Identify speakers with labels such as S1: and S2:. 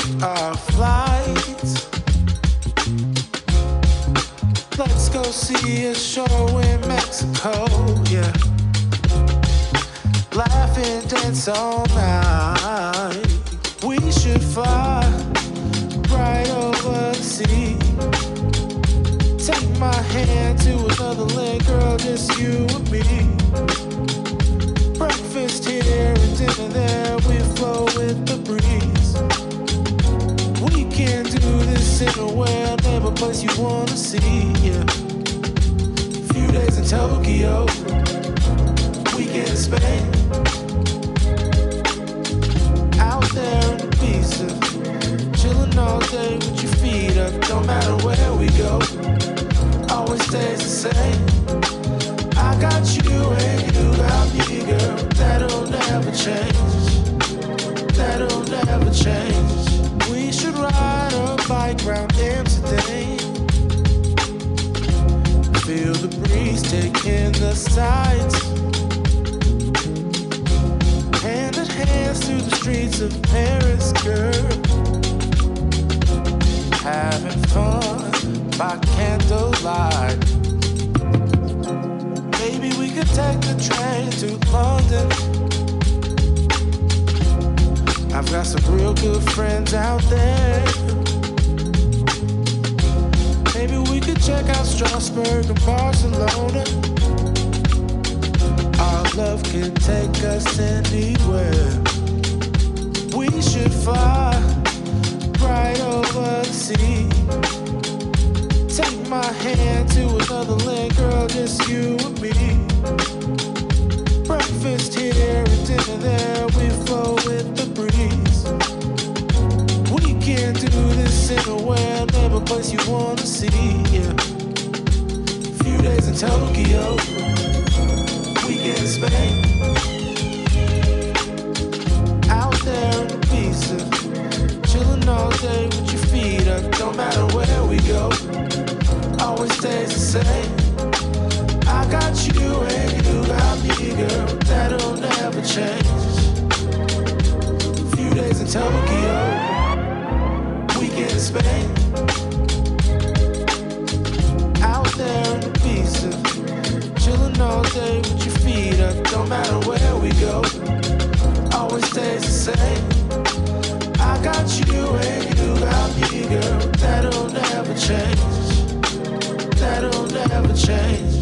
S1: booked our flights. Let's go see a show in Mexico, yeah. Laugh and dance all night. We should fly right over the sea. Take my hand to another land, girl, just you and me. Breakfast here and dinner there, we flow with the breeze. We can do this anywhere, never place you wanna see, yeah. Few days in Tokyo, weekend in Spain. Out there in Ibiza, chillin' all day with your feet up. Don't matter where we go, always stays the same. I got you and you got me, girl. That'll never change. That'll never change. We should ride a bike round Amsterdam. Feel the breeze taking the sights. Hand in hand through the streets of Paris, girl. Having fun by candlelight. Maybe we could take the train to London. I've got some real good friends out there. Maybe we could check out Strasbourg and Barcelona. Our love can take us anywhere. We should fly right over the sea. Take my hand to another land, girl, just you and me. Breakfast here and dinner there, we flow with the breeze. We can do this anywhere, never place you wanna see, yeah. Few days in Tokyo, weekend in Spain. Out there in Ibiza, chillin' all day with your feet up. Don't matter where we go, always stays the same. I got you and you got me, girl. That'll never change. Few days in Tokyo, weekend in Spain. Out there in Ibiza, chillin' all day with your feet up. Don't matter where we go, always stays the same. I got you and you got me, girl. That'll never change. That'll never change.